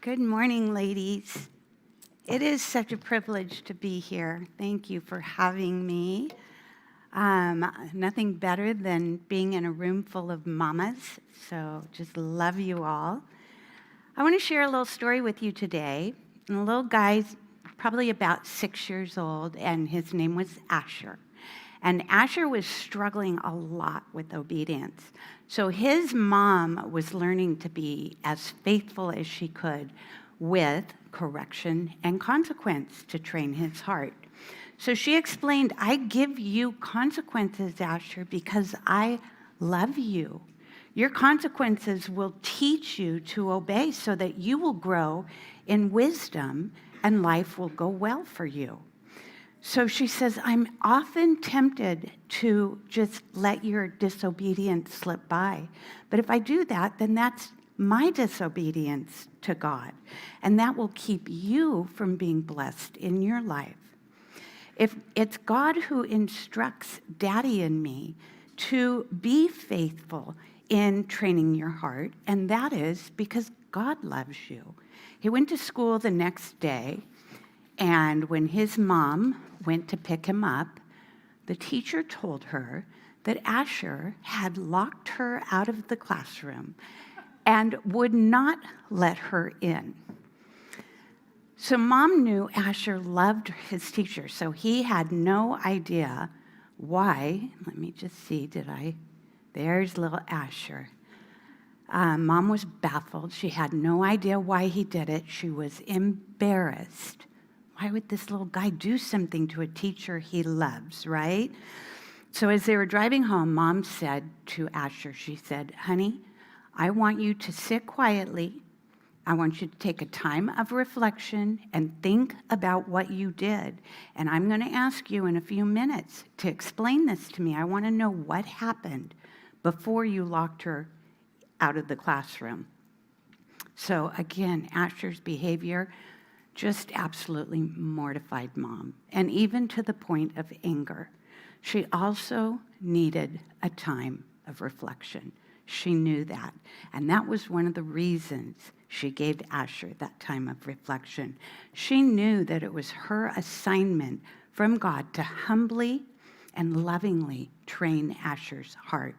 Good morning, ladies. It is such a privilege to be here. Thank you for having me. Nothing better than being in a room full of mamas, so just love you all. I want to share a little story with you today. And the little guy's probably about 6 years old, and his name was Asher. And Asher was struggling a lot with obedience. So his mom was learning to be as faithful as she could with correction and consequence to train his heart. So she explained, I give you consequences, Asher, because I love you. Your consequences will teach you to obey so that you will grow in wisdom and life will go well for you. So she says, I'm often tempted to just let your disobedience slip by. But if I do that, then that's my disobedience to God. And that will keep you from being blessed in your life. If it's God who instructs Daddy and me to be faithful in training your heart, and that is because God loves you. He went to school the next day, and when his mom went to pick him up, the teacher told her that Asher had locked her out of the classroom and would not let her in. So mom knew Asher loved his teacher, so he had no idea why. Let me just see, there's little Asher. Mom was baffled. She had no idea why he did it. She was embarrassed. Why would this little guy do something to a teacher he loves, right? So as they were driving home, Mom said to Asher, she said, honey, I want you to sit quietly. I want you to take a time of reflection and think about what you did. And I'm going to ask you in a few minutes to explain this to me. I want to know what happened before you locked her out of the classroom. So again, Asher's behavior just absolutely mortified Mom, and even to the point of anger. She also needed a time of reflection. She knew that, and that was one of the reasons she gave Asher that time of reflection. She knew that it was her assignment from God to humbly and lovingly train Asher's heart.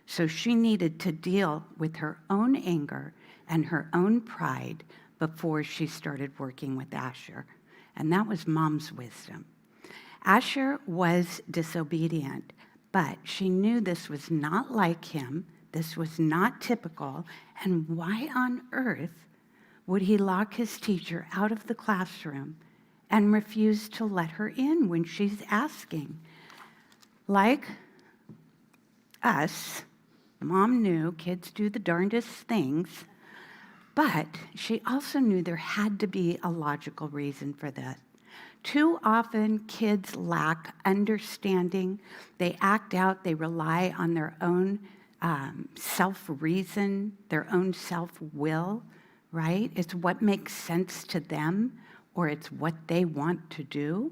So she needed to deal with her own anger and her own pride before she started working with Asher. And that was Mom's wisdom. Asher was disobedient, but she knew this was not like him. This was not typical. And why on earth would he lock his teacher out of the classroom and refuse to let her in when she's asking? Like us, Mom knew kids do the darndest things. But she also knew there had to be a logical reason for this. Too often, kids lack understanding. They act out, they rely on their own self-reason, their own self-will, right? It's what makes sense to them, or it's what they want to do.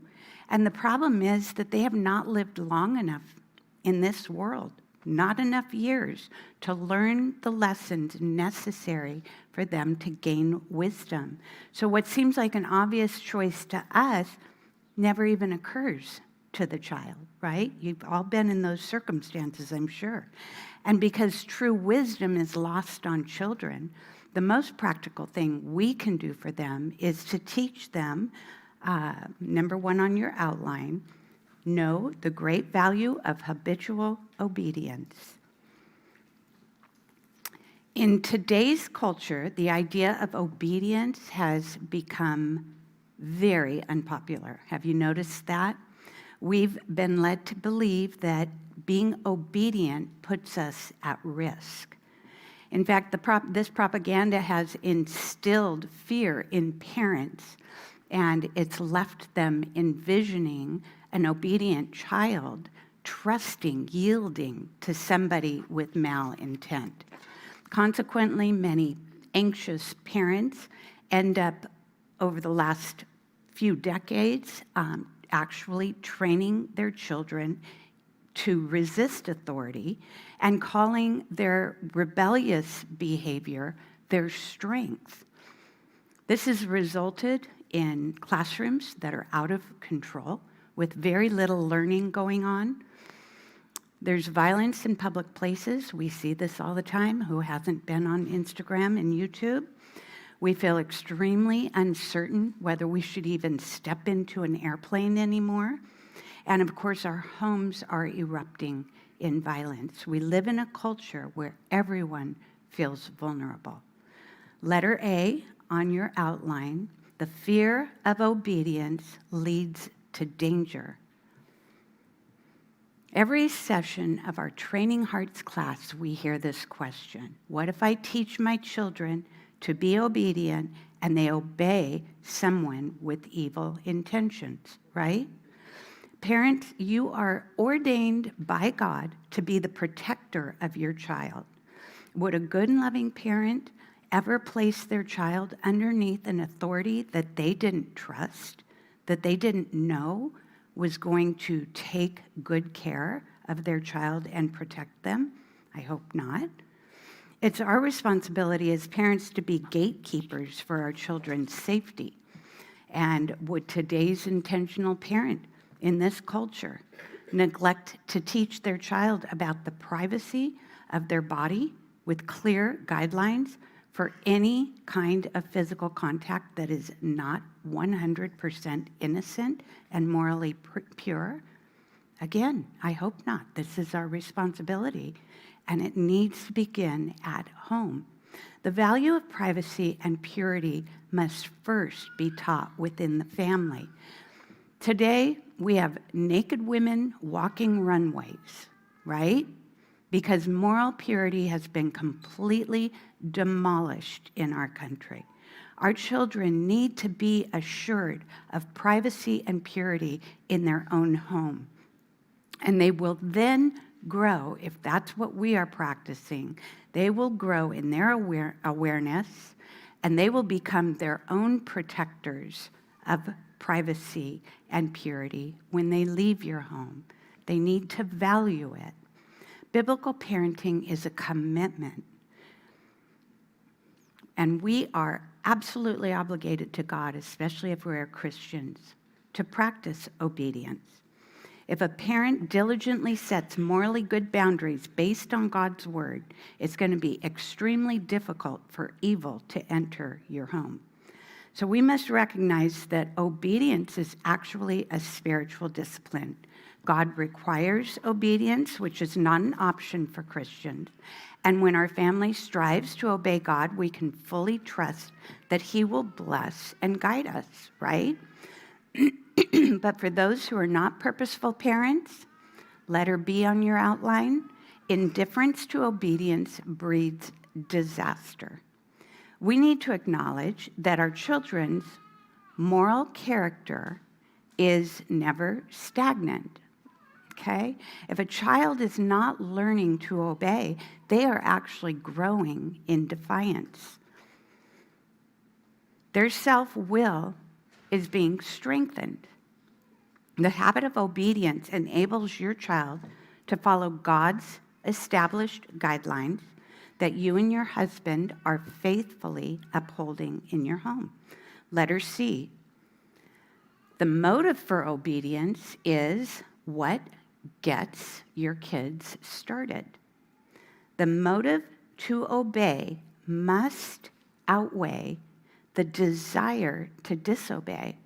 And the problem is that they have not lived long enough in this world, not enough years to learn the lessons necessary for them to gain wisdom. So what seems like an obvious choice to us never even occurs to the child, right? You've all been in those circumstances, I'm sure. And because true wisdom is lost on children, the most practical thing we can do for them is to teach them, number one on your outline, know the great value of habitual obedience. In today's culture, the idea of obedience has become very unpopular. Have you noticed that? We've been led to believe that being obedient puts us at risk. In fact, this propaganda has instilled fear in parents, and it's left them envisioning an obedient child trusting, yielding to somebody with malintent. Consequently, many anxious parents end up, over the last few decades, actually training their children to resist authority and calling their rebellious behavior their strength. This has resulted in classrooms that are out of control with very little learning going on. There's violence in public places. We see this all the time. Who hasn't been on Instagram and YouTube? We feel extremely uncertain whether we should even step into an airplane anymore. And of course, our homes are erupting in violence. We live in a culture where everyone feels vulnerable. Letter A on your outline, the fear of obedience leads to danger. Every session of our Training Hearts class, we hear this question: what if I teach my children to be obedient and they obey someone with evil intentions, right? Parents, you are ordained by God to be the protector of your child. Would a good and loving parent ever place their child underneath an authority that they didn't trust, that they didn't know was going to take good care of their child and protect them? I hope not. It's our responsibility as parents to be gatekeepers for our children's safety. And would today's intentional parent in this culture neglect to teach their child about the privacy of their body with clear guidelines for any kind of physical contact that is not 100% innocent and morally pure? Again, I hope not. This is our responsibility, and it needs to begin at home. The value of privacy and purity must first be taught within the family. Today, we have naked women walking runways, right? Because moral purity has been completely demolished in our country. Our children need to be assured of privacy and purity in their own home. And they will then grow, if that's what we are practicing, they will grow in their awareness, and they will become their own protectors of privacy and purity when they leave your home. They need to value it. Biblical parenting is a commitment, and we are absolutely obligated to God, especially if we're Christians, to practice obedience. If a parent diligently sets morally good boundaries based on God's word, it's going to be extremely difficult for evil to enter your home. So we must recognize that obedience is actually a spiritual discipline. God requires obedience, which is not an option for Christians. And when our family strives to obey God, we can fully trust that He will bless and guide us, right? But for those who are not purposeful parents, letter B on your outline, indifference to obedience breeds disaster. We need to acknowledge that our children's moral character is never stagnant, okay? If a child is not learning to obey, they are actually growing in defiance. Their self-will is being strengthened. The habit of obedience enables your child to follow God's established guidelines that you and your husband are faithfully upholding in your home. Letter C. The motive for obedience is what gets your kids started. The motive to obey must outweigh the desire to disobey.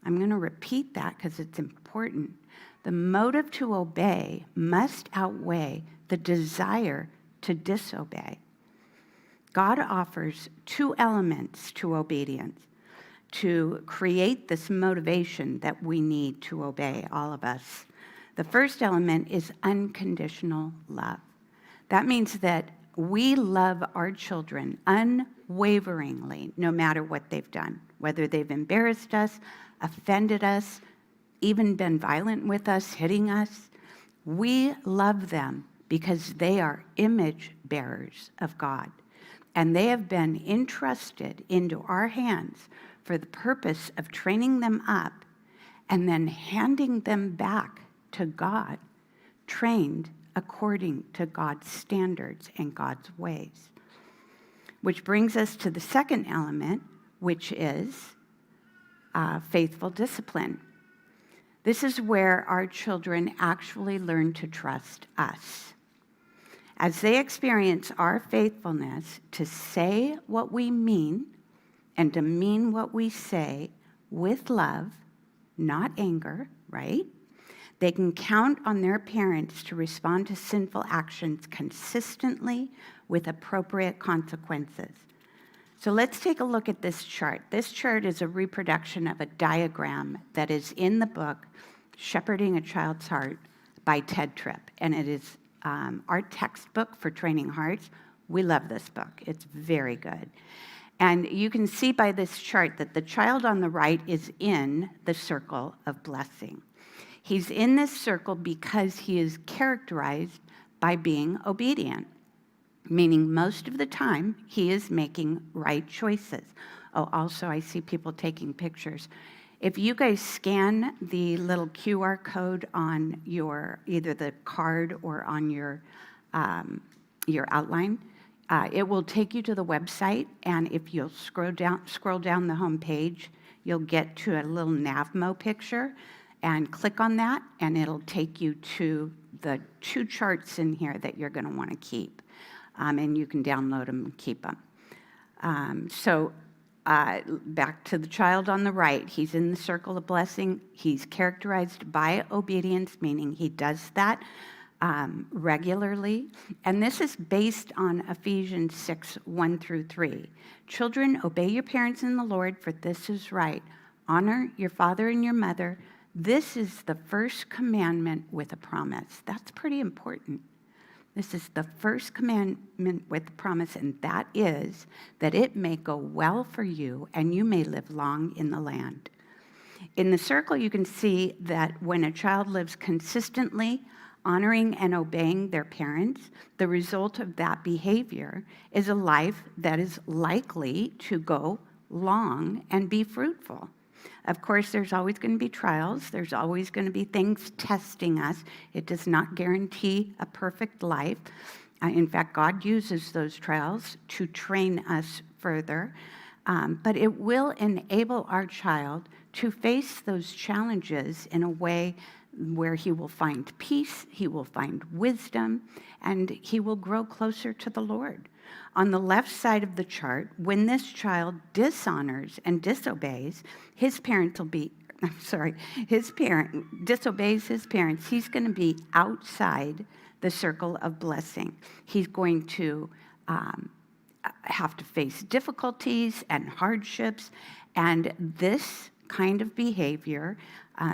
I'm going to repeat that because it's important. The motive to obey must outweigh the desire to disobey. God offers two elements to obedience to create this motivation that we need to obey, all of us. The first element is unconditional love. That means that we love our children unwaveringly, no matter what they've done, whether they've embarrassed us, offended us, even been violent with us, hitting us. We love them because they are image bearers of God, and they have been entrusted into our hands for the purpose of training them up and then handing them back to God, trained according to God's standards and God's ways. Which brings us to the second element, which is faithful discipline. This is where our children actually learn to trust us. As they experience our faithfulness to say what we mean and to mean what we say with love, not anger, right? They can count on their parents to respond to sinful actions consistently with appropriate consequences. So let's take a look at this chart. This chart is a reproduction of a diagram that is in the book, Shepherding a Child's Heart by Ted Tripp. And it is our textbook for training hearts. We love this book. It's very good. And you can see by this chart that the child on the right is in the circle of blessing. He's in this circle because he is characterized by being obedient, meaning most of the time he is making right choices. Oh, also I see people taking pictures. If you guys scan the little QR code on your, either the card or on your outline, it will take you to the website, and if you'll scroll down the home page, you'll get to a little Navmo picture, and click on that, and it'll take you to the 2 charts in here that you're going to want to keep. And you can download them and keep them. Back to the child on the right. He's in the circle of blessing. He's characterized by obedience, meaning he does that regularly. And this is based on Ephesians 6, 1-3. Children, obey your parents in the Lord, for this is right. Honor your father and your mother. This is the first commandment with a promise. That's pretty important. This is the first commandment with a promise, and that is that it may go well for you and you may live long in the land. In the circle, you can see that when a child lives consistently, honoring and obeying their parents, the result of that behavior is a life that is likely to go long and be fruitful. Of course, there's always going to be trials. There's always going to be things testing us. It does not guarantee a perfect life. In fact, God uses those trials to train us further. But it will enable our child to face those challenges in a way where he will find peace, he will find wisdom, and he will grow closer to the Lord. On the left side of the chart, when this child dishonors and disobeys, disobeys his parents, he's going to be outside the circle of blessing. He's going to have to face difficulties and hardships, and this kind of behavior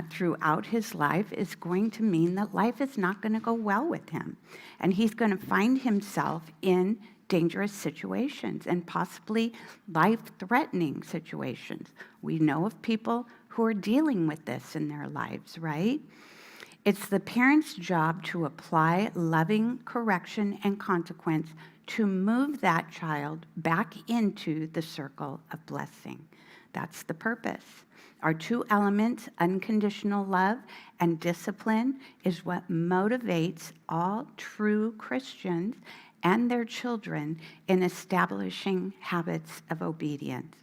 throughout his life is going to mean that life is not going to go well with him. And he's going to find himself in dangerous situations and possibly life-threatening situations. We know of people who are dealing with this in their lives, right? It's the parent's job to apply loving correction and consequence to move that child back into the circle of blessing. That's the purpose. Our 2 elements, unconditional love and discipline, is what motivates all true Christians and their children in establishing habits of obedience.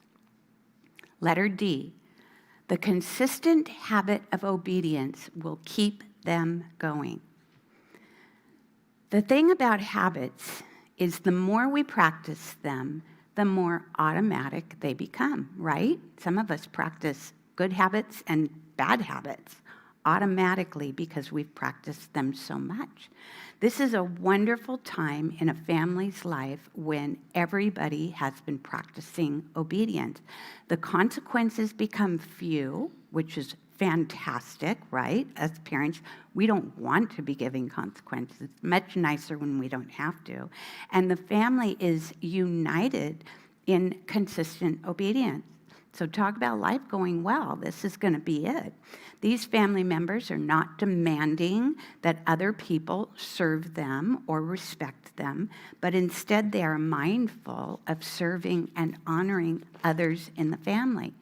Letter D, the consistent habit of obedience will keep them going. The thing about habits is the more we practice them, the more automatic they become, right? Some of us practice good habits and bad habits automatically because we've practiced them so much. This is a wonderful time in a family's life when everybody has been practicing obedience. The consequences become few, which is fantastic, right? As parents, we don't want to be giving consequences. It's much nicer when we don't have to. And the family is united in consistent obedience. So talk about life going well. This is going to be it. These family members are not demanding that other people serve them or respect them, but instead they are mindful of serving and honoring others in the family.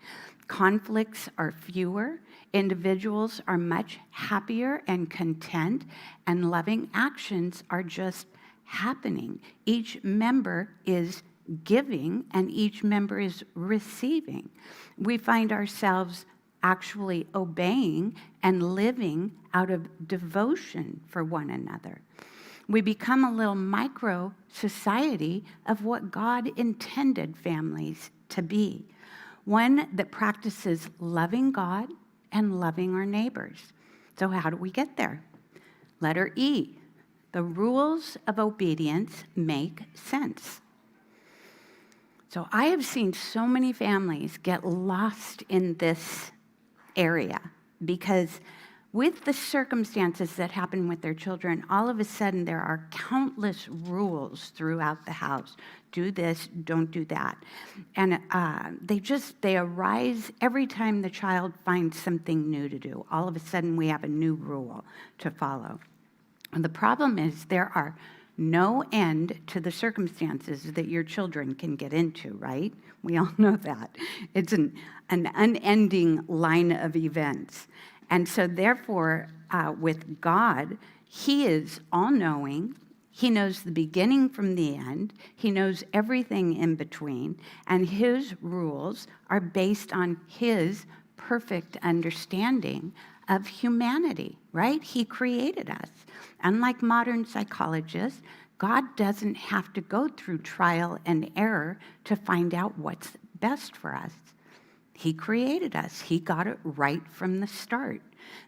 Conflicts are fewer. Individuals are much happier and content, and loving actions are just happening. Each member is giving and each member is receiving. We find ourselves actually obeying and living out of devotion for one another. We become a little micro society of what God intended families to be. One that practices loving God and loving our neighbors. So how do we get there? Letter E, the rules of obedience make sense. So I have seen so many families get lost in this area because with the circumstances that happen with their children, all of a sudden there are countless rules throughout the house. Do this, don't do that. And they arise every time the child finds something new to do. All of a sudden we have a new rule to follow. And the problem is there are no end to the circumstances that your children can get into, right? We all know that. It's an unending line of events. And so therefore, with God, he is all-knowing. He knows the beginning from the end. He knows everything in between. And his rules are based on his perfect understanding of humanity, right? He created us. Unlike modern psychologists, God doesn't have to go through trial and error to find out what's best for us. He created us. He got it right from the start.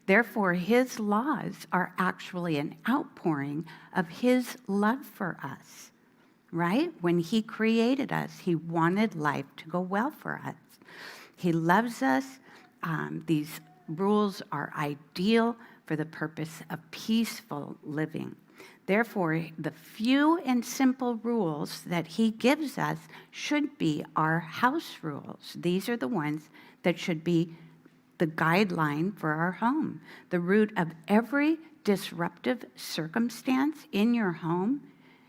Therefore, his laws are actually an outpouring of his love for us, right? When he created us, he wanted life to go well for us. He loves us. These rules are ideal for the purpose of peaceful living. Therefore, the few and simple rules that he gives us should be our house rules. These are the ones that should be the guideline for our home. The root of every disruptive circumstance in your home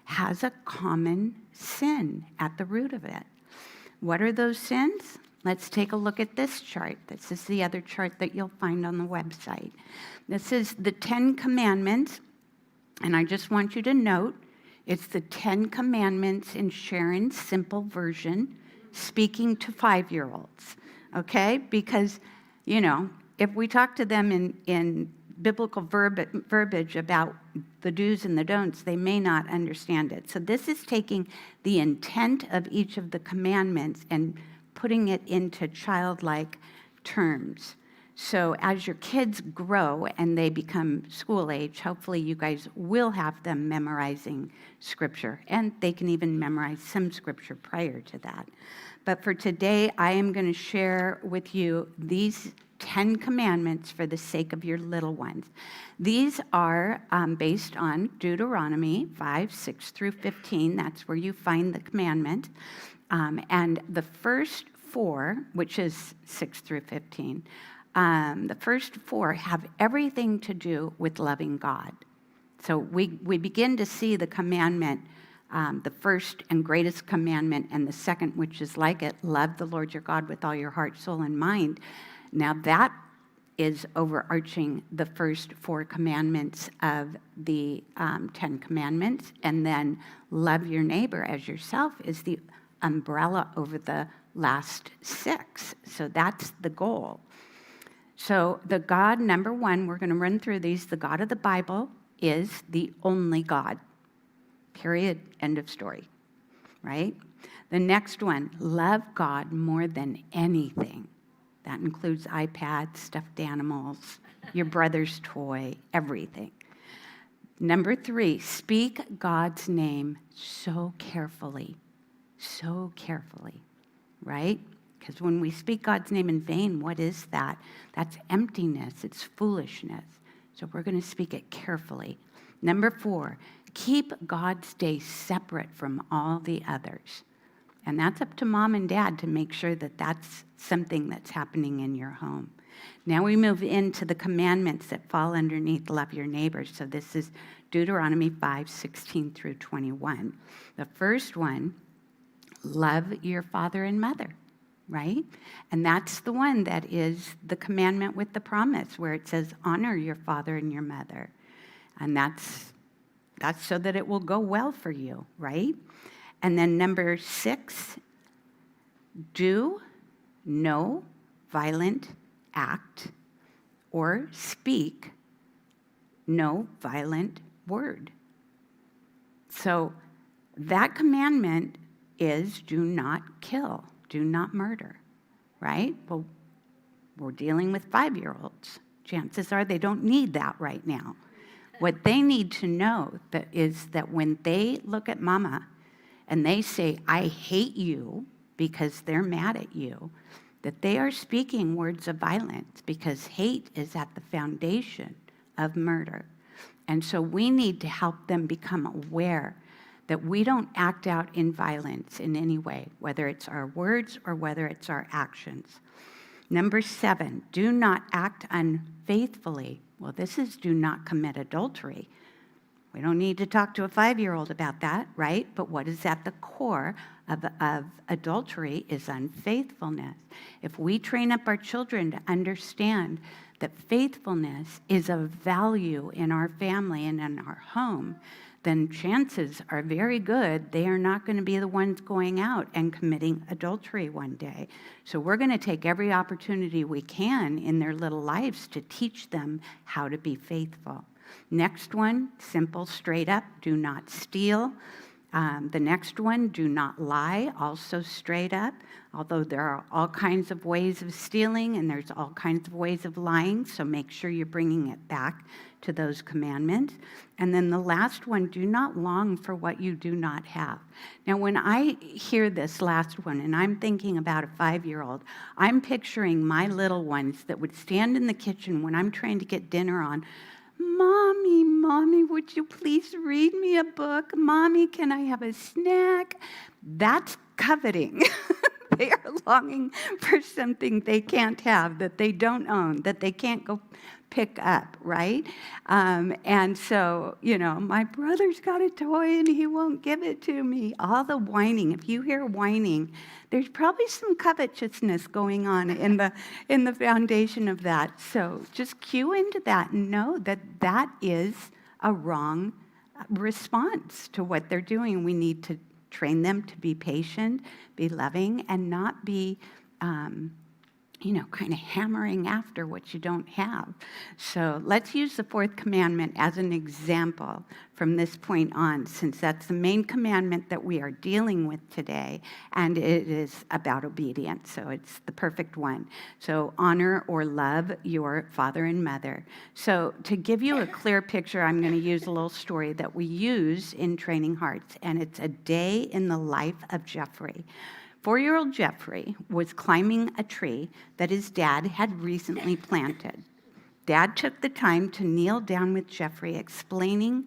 has a common sin at the root of it. What are those sins? Let's take a look at this chart. This is the other chart that you'll find on the website. This is the 10 Commandments. And I just want you to note, it's the 10 Commandments in Sharon's simple version, speaking to 5-year-olds, okay? Because, you know, if we talk to them in biblical verbiage about the do's and the don'ts, they may not understand it. So this is taking the intent of each of the commandments and putting it into childlike terms. So as your kids grow and they become school age, hopefully you guys will have them memorizing scripture, and they can even memorize some scripture prior to that. But for today, I am going to share with you these 10 commandments for the sake of your little ones. These are based on Deuteronomy 5:6-15. That's where you find the commandment. And the first 4, which is 6-15, the first 4 have everything to do with loving God. So we begin to see the commandment, the first and greatest commandment, and the second, which is like it, love the Lord your God with all your heart, soul, and mind. Now that is overarching the first 4 commandments of the 10 commandments, and then love your neighbor as yourself is the umbrella over the last 6. So that's the goal. So the God, number 1, we're going to run through these. The God of the Bible is the only God. Period. End of story. Right? The next one, love God more than anything. That includes iPads, stuffed animals, your brother's toy, everything. Number 3, speak God's name so carefully. So carefully. Right? Because when we speak God's name in vain, what is that? That's emptiness. It's foolishness. So we're going to speak it carefully. Number 4, keep God's day separate from all the others. And that's up to mom and dad to make sure that that's something that's happening in your home. Now we move into the commandments that fall underneath love your neighbors. So this is Deuteronomy 5:16-21. The first one, love your father and mother. Right? And that's the one that is the commandment with the promise where it says, honor your father and your mother. And that's so that it will go well for you, right? And then number 6, do no violent act or speak no violent word. So that commandment is do not kill, do not murder, right? Well, we're dealing with 5-year-olds. Chances are they don't need that right now. What they need to know is that when they look at mama and they say, I hate you because they're mad at you, that they are speaking words of violence because hate is at the foundation of murder. And so we need to help them become aware that we don't act out in violence in any way, whether it's our words or whether it's our actions. Number 7, do not act unfaithfully. Well, this is do not commit adultery. We don't need to talk to a 5-year-old about that, right? But what is at the core of adultery is unfaithfulness. If we train up our children to understand that faithfulness is a value in our family and in our home, then chances are very good they are not going to be the ones going out and committing adultery one day. So we're going to take every opportunity we can in their little lives to teach them how to be faithful. Next one, simple, straight up, do not steal. The next one, do not lie, also straight up. Although there are all kinds of ways of stealing and there's all kinds of ways of lying, so make sure you're bringing it back to those commandments. And then the last one, do not long for what you do not have. Now, when I hear this last one, and I'm thinking about a 5-year-old, I'm picturing my little ones that would stand in the kitchen when I'm trying to get dinner on. Mommy, would you please read me a book? Mommy, can I have a snack? That's coveting. They are longing for something they can't have, that they don't own, that they can't go pick up, right? And so, my brother's got a toy and he won't give it to me. All the whining. If you hear whining, there's probably some covetousness going on in the foundation of that. So just cue into that and know that that is a wrong response to what they're doing. We need to train them to be patient, be loving, and not be kind of hammering after what you don't have. So let's use the 4th commandment as an example from this point on, since that's the main commandment that we are dealing with today, and it is about obedience, so it's the perfect one. So honor or love your father and mother. So to give you a clear picture, I'm going to use a little story that we use in Training Hearts, and it's a day in the life of Jeffrey. 4-year-old Jeffrey was climbing a tree that his dad had recently planted. Dad took the time to kneel down with Jeffrey, explaining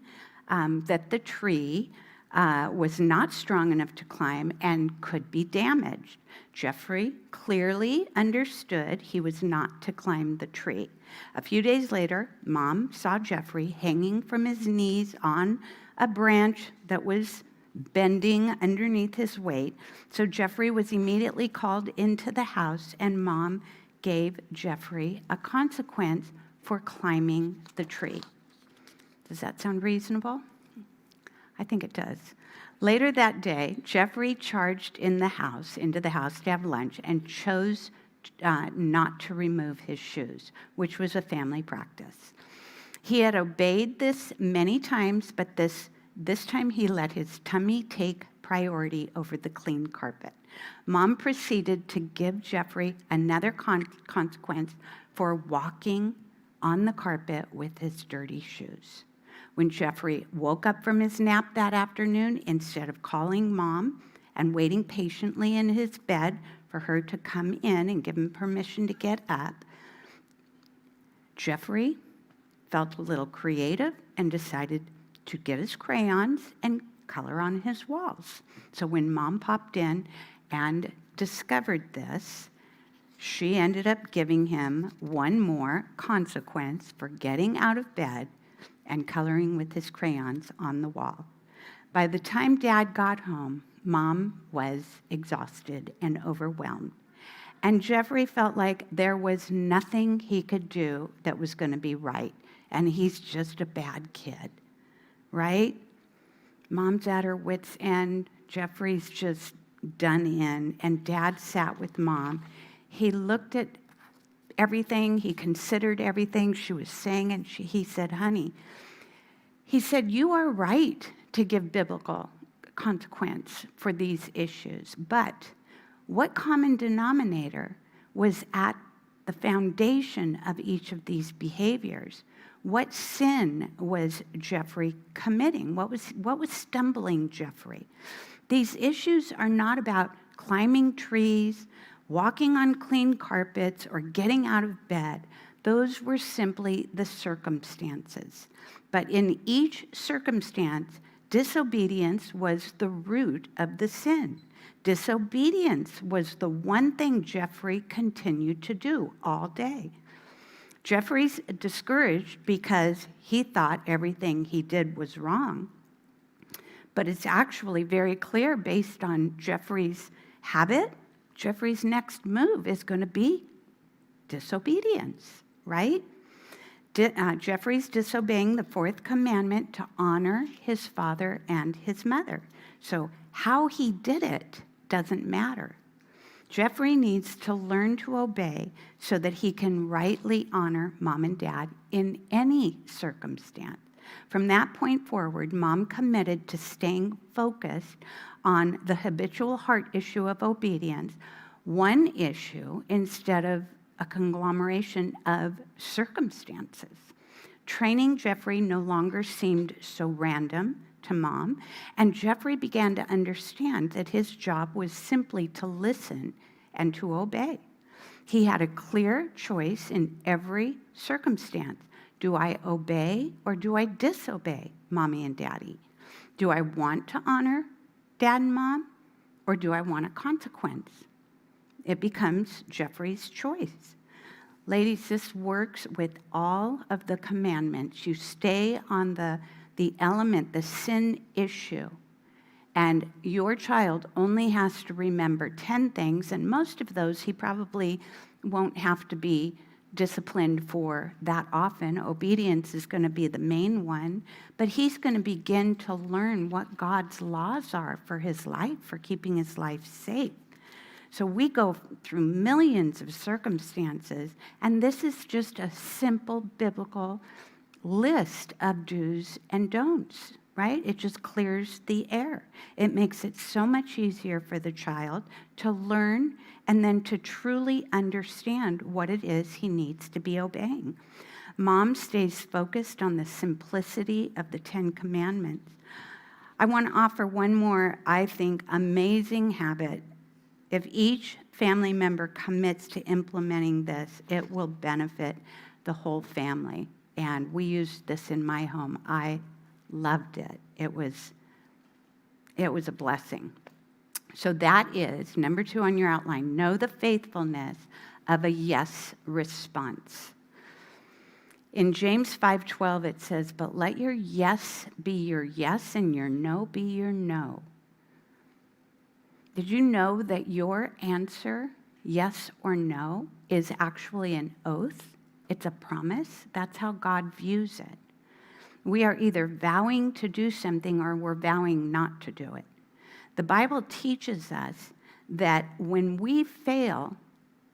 that the tree was not strong enough to climb and could be damaged. Jeffrey clearly understood he was not to climb the tree. A few days later, Mom saw Jeffrey hanging from his knees on a branch that was bending underneath his weight. So Jeffrey was immediately called into the house, and Mom gave Jeffrey a consequence for climbing the tree. Does that sound reasonable? I think it does. Later that day, Jeffrey charged into the house to have lunch and chose not to remove his shoes, which was a family practice. He had obeyed this many times, but this time he let his tummy take priority over the clean carpet. Mom proceeded to give Jeffrey another consequence for walking on the carpet with his dirty shoes. When Jeffrey woke up from his nap that afternoon, instead of calling Mom and waiting patiently in his bed for her to come in and give him permission to get up, Jeffrey felt a little creative and decided to get his crayons and color on his walls. So when Mom popped in and discovered this, she ended up giving him one more consequence for getting out of bed and coloring with his crayons on the wall. By the time Dad got home, Mom was exhausted and overwhelmed. And Jeffrey felt like there was nothing he could do that was going to be right. And he's just a bad kid. Right? Mom's at her wit's end, Jeffrey's just done in, and Dad sat with Mom. He looked at everything, he considered everything she was saying, and he said, honey, he said, you are right to give biblical consequence for these issues, but what common denominator was at the foundation of each of these behaviors? What sin was Jeffrey committing? What was stumbling Jeffrey? These issues are not about climbing trees, walking on clean carpets, or getting out of bed. Those were simply the circumstances. But in each circumstance, disobedience was the root of the sin. Disobedience was the one thing Jeffrey continued to do all day. Jeffrey's discouraged because he thought everything he did was wrong. But it's actually very clear based on Jeffrey's habit, Jeffrey's next move is going to be disobedience, right? Jeffrey's disobeying the fourth commandment to honor his father and his mother. So how he did it doesn't matter. Jeffrey needs to learn to obey so that he can rightly honor Mom and Dad in any circumstance. From that point forward, Mom committed to staying focused on the habitual heart issue of obedience, one issue instead of a conglomeration of circumstances. Training Jeffrey no longer seemed so random to Mom, and Jeffrey began to understand that his job was simply to listen and to obey. He had a clear choice in every circumstance. Do I obey or do I disobey Mommy and Daddy? Do I want to honor Dad and Mom, or do I want a consequence? It becomes Jeffrey's choice. Ladies, this works with all of the commandments. You stay on the element, the sin issue, and your child only has to remember 10 things, and most of those he probably won't have to be disciplined for that often. Obedience is going to be the main one, but he's going to begin to learn what God's laws are for his life, for keeping his life safe. So we go through millions of circumstances, and this is just a simple biblical list of do's and don'ts, right? It just clears the air. It makes it so much easier for the child to learn and then to truly understand what it is he needs to be obeying. Mom stays focused on the simplicity of the 10 Commandments. I want to offer one more, I think, amazing habit. If each family member commits to implementing this, it will benefit the whole family. And we used this in my home. I loved it. It was a blessing. So that is, number 2 on your outline, know the faithfulness of a yes response. In James 5:12, it says, but let your yes be your yes and your no be your no. Did you know that your answer, yes or no, is actually an oath? It's a promise. That's how God views it. We are either vowing to do something or we're vowing not to do it. The Bible teaches us that when we fail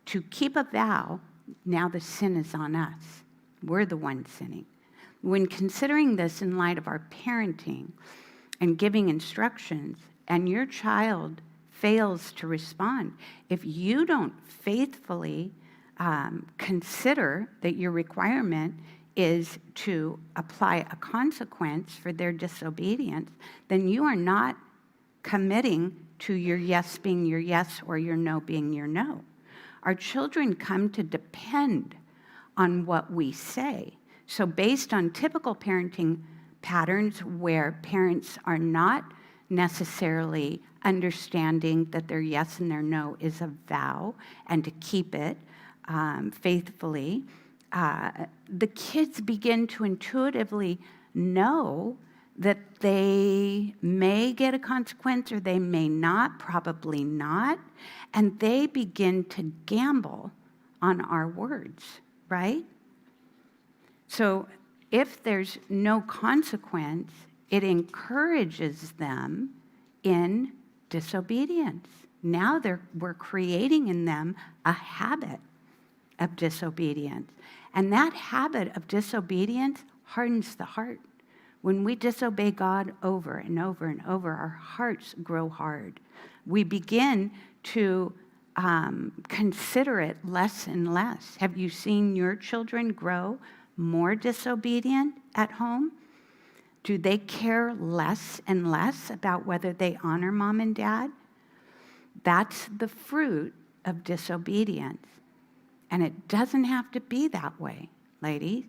to keep a vow, now the sin is on us. We're the ones sinning. When considering this in light of our parenting and giving instructions, and your child fails to respond, if you don't faithfully consider that your requirement is to apply a consequence for their disobedience, then you are not committing to your yes being your yes or your no being your no. Our children come to depend on what we say. So based on typical parenting patterns where parents are not necessarily understanding that their yes and their no is a vow and to keep it faithfully, the kids begin to intuitively know that they may get a consequence or they may not, probably not, and they begin to gamble on our words, right? So if there's no consequence, it encourages them in disobedience. Now we're creating in them a habit of disobedience. And that habit of disobedience hardens the heart. When we disobey God over and over and over, our hearts grow hard. We begin to consider it less and less. Have you seen your children grow more disobedient at home? Do they care less and less about whether they honor mom and dad? That's the fruit of disobedience. And it doesn't have to be that way, ladies.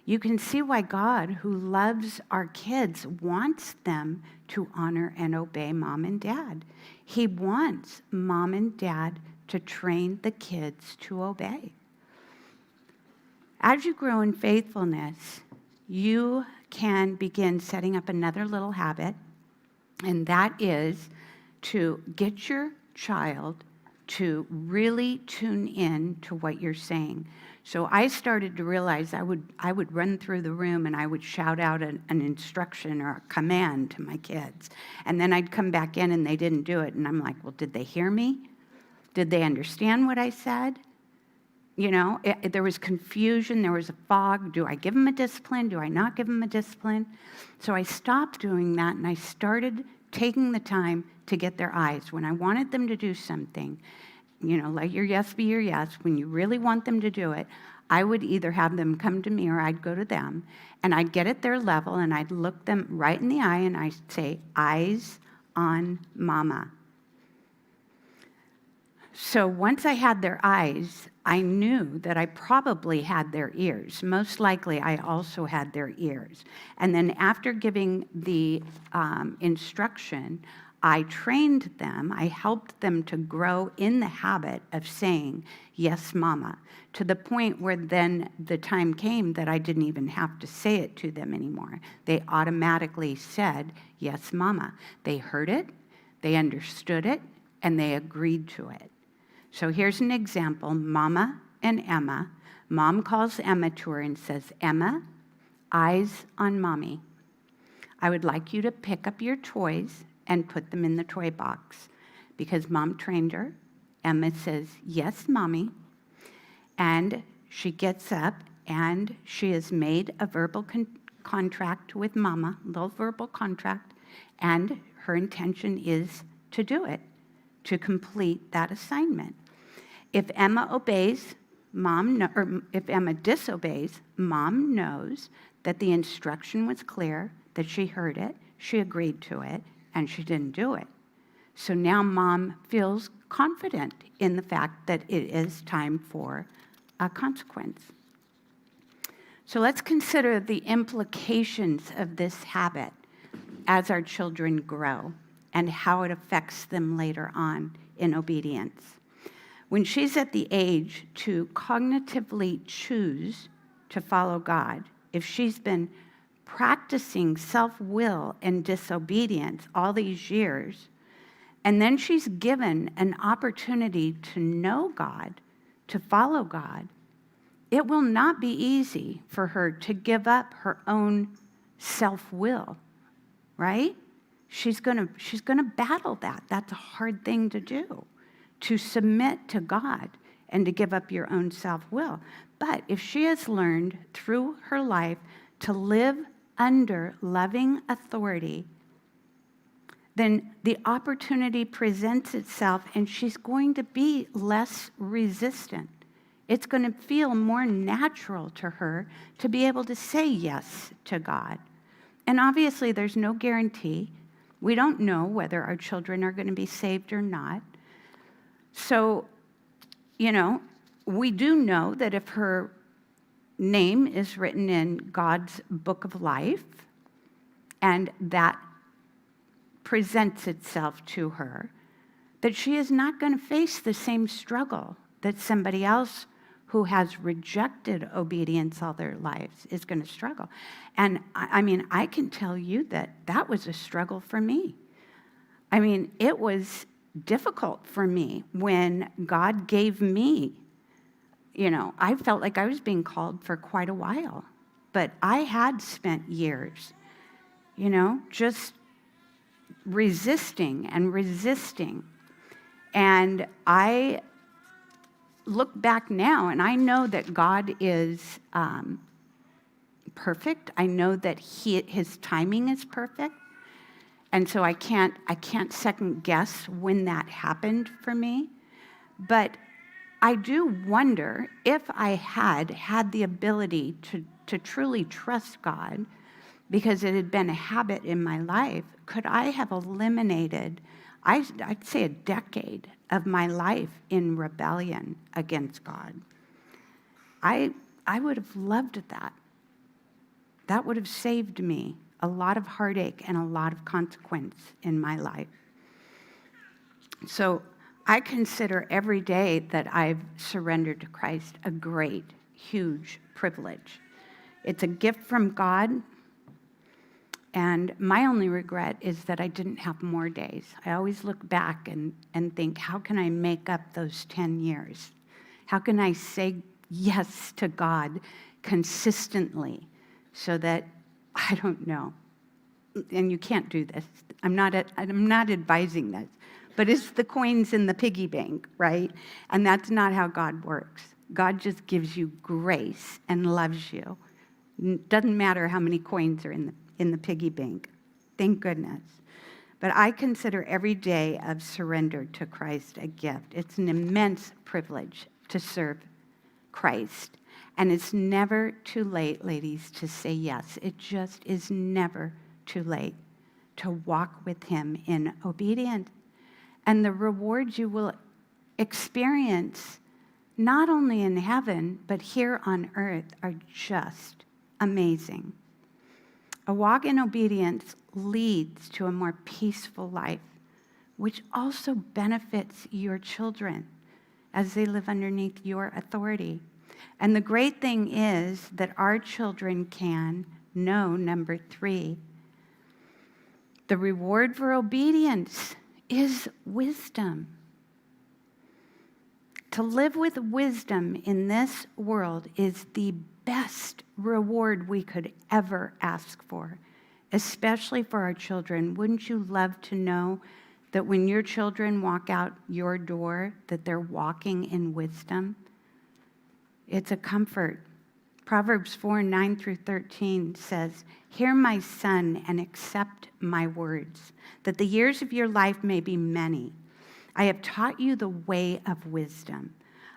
You can see why God, who loves our kids, wants them to honor and obey mom and dad. He wants mom and dad to train the kids to obey. As you grow in faithfulness, you can begin setting up another little habit, and that is to get your child to really tune in to what you're saying. So I started to realize I would run through the room and I would shout out an instruction or a command to my kids. And then I'd come back in and they didn't do it. And I'm like, well, did they hear me? Did they understand what I said? You know, there was confusion. There was a fog. Do I give them a discipline? Do I not give them a discipline? So I stopped doing that and I started taking the time to get their eyes. When I wanted them to do something, you know, let your yes be your yes. When you really want them to do it, I would either have them come to me or I'd go to them, and I'd get at their level and I'd look them right in the eye and I'd say, eyes on mama. So once I had their eyes, I knew that I probably had their ears. Most likely, I also had their ears. And then after giving the instruction, I trained them, I helped them to grow in the habit of saying, yes, mama, to the point where then the time came that I didn't even have to say it to them anymore. They automatically said, yes, mama. They heard it, they understood it, and they agreed to it. So here's an example, Mama and Emma. Mom calls Emma to her and says, Emma, eyes on mommy. I would like you to pick up your toys and put them in the toy box. Because mom trained her, Emma says, yes, mommy. And she gets up and she has made a verbal contract with mama, a little verbal contract, and her intention is to do it, to complete that assignment. If Emma obeys, or if Emma disobeys, mom knows that the instruction was clear, that she heard it, she agreed to it, and she didn't do it. So now mom feels confident in the fact that it is time for a consequence. So let's consider the implications of this habit as our children grow and how it affects them later on in obedience. When she's at the age to cognitively choose to follow God, if she's been practicing self-will and disobedience all these years, and then she's given an opportunity to know God, to follow God, it will not be easy for her to give up her own self-will, right? She's gonna battle that. That's a hard thing to do, to submit to God and to give up your own self-will. But if she has learned through her life to live under loving authority, then the opportunity presents itself and she's going to be less resistant. It's going to feel more natural to her to be able to say yes to God. And obviously there's no guarantee. We don't know whether our children are going to be saved or not. So, you know, we do know that if her name is written in God's book of life and that presents itself to her, that she is not going to face the same struggle that somebody else who has rejected obedience all their lives is going to struggle. And I mean, I can tell you that was a struggle for me. I mean, it was difficult for me when God gave me, you know, I felt like I was being called for quite a while, but I had spent years, you know, just resisting and resisting. And I look back now, and I know that God is perfect. I know that his timing is perfect. And so I can't second guess when that happened for me. But I do wonder if I had the ability to truly trust God, because it had been a habit in my life, could I have eliminated, I'd say, a decade of my life in rebellion against God? I would have loved that. That would have saved me a lot of heartache and a lot of consequence in my life. So I consider every day that I've surrendered to Christ a great, huge privilege. It's a gift from God, and my only regret is that I didn't have more days. I always look back and think, how can I make up those 10 years? How can I say yes to God consistently so that, I don't know, and you can't do this. I'm not advising this, but it's the coins in the piggy bank, right? And that's not how God works. God just gives you grace and loves you. Doesn't matter how many coins are in the piggy bank. Thank goodness. But I consider every day of surrender to Christ a gift. It's an immense privilege to serve Christ. And it's never too late, ladies, to say yes. It just is never too late to walk with him in obedience. And the rewards you will experience, not only in heaven, but here on earth, are just amazing. A walk in obedience leads to a more peaceful life, which also benefits your children as they live underneath your authority. And the great thing is that our children can know, number 3, the reward for obedience is wisdom. To live with wisdom in this world is the best reward we could ever ask for, especially for our children. Wouldn't you love to know that when your children walk out your door, that they're walking in wisdom? It's a comfort. Proverbs 4:9-13 says, "Hear, my son, and accept my words, that the years of your life may be many. I have taught you the way of wisdom.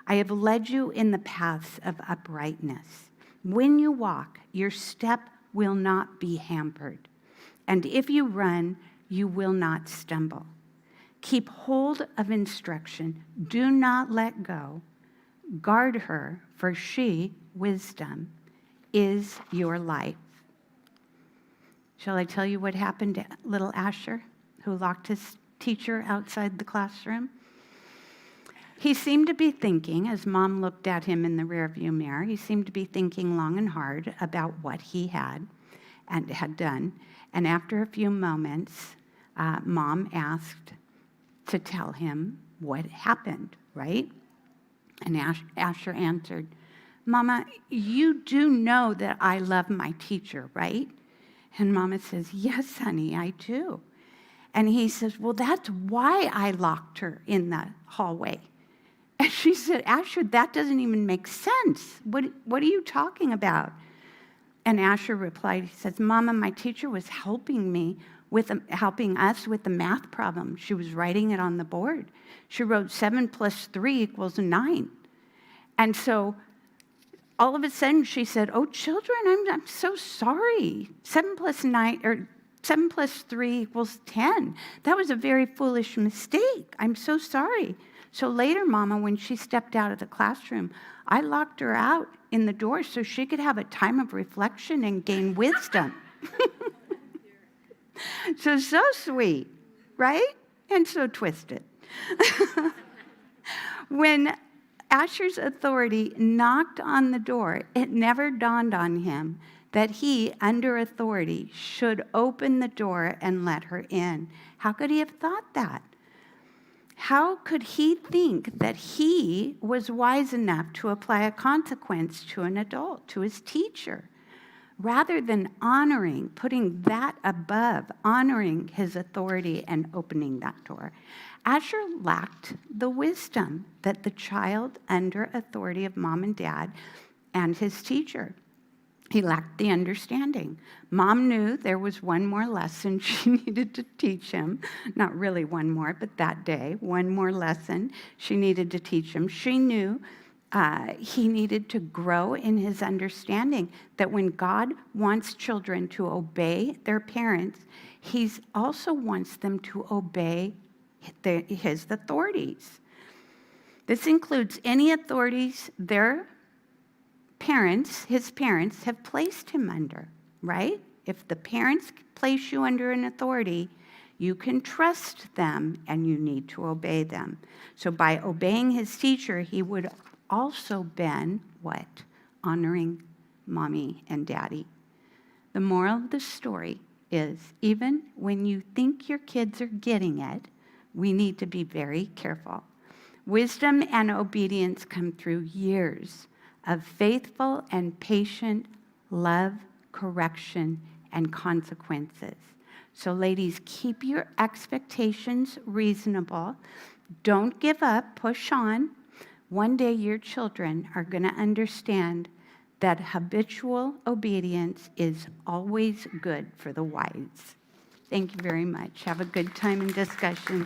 I have led you in the paths of uprightness. When you walk, your step will not be hampered. And if you run, you will not stumble. Keep hold of instruction. Do not let go. Guard her, for she, wisdom, is your life." Shall I tell you what happened to little Asher, who locked his teacher outside the classroom? He seemed to be thinking, as Mom looked at him in the rearview mirror, he seemed to be thinking long and hard about what he had done. And after a few moments, Mom asked to tell him what happened, right? And Asher answered, "Mama, you do know that I love my teacher, right?" And Mama says, "Yes, honey, I do." And he says, "Well, that's why I locked her in the hallway." And she said, "Asher, that doesn't even make sense. What are you talking about?" And Asher replied, he says, "Mama, my teacher was helping us with the math problem. She was writing it on the board. She wrote 7 + 3 = 9. And so all of a sudden she said, 'Oh, children, I'm so sorry. 7 + 9 or 7 + 3 = 10. That was a very foolish mistake. I'm so sorry.' So later, Mama, when she stepped out of the classroom, I locked her out in the door so she could have a time of reflection and gain wisdom." So sweet, right? And so twisted. When Asher's authority knocked on the door, it never dawned on him that he, under authority, should open the door and let her in. How could he have thought that? How could he think that he was wise enough to apply a consequence to an adult, to his teacher? rather than honoring, putting that above, honoring his authority and opening that door. Asher lacked the wisdom that the child under authority of mom and dad and his teacher. He lacked the understanding. Mom knew there was one more lesson she needed to teach him. Not really one more, but that day, one more lesson she needed to teach him. She knew he needed to grow in his understanding that when God wants children to obey their parents, he also wants them to obey his authorities. This includes any authorities his parents have placed him under, right? If the parents place you under an authority, you can trust them and you need to obey them. So by obeying his teacher, he would also been what? Honoring mommy and daddy. The moral of the story is even when you think your kids are getting it, we need to be very careful. Wisdom and obedience come through years of faithful and patient love, correction, and consequences. So ladies, keep your expectations reasonable. Don't give up, push on. One day your children are going to understand that habitual obedience is always good for the wise. Thank you very much. Have a good time in discussion.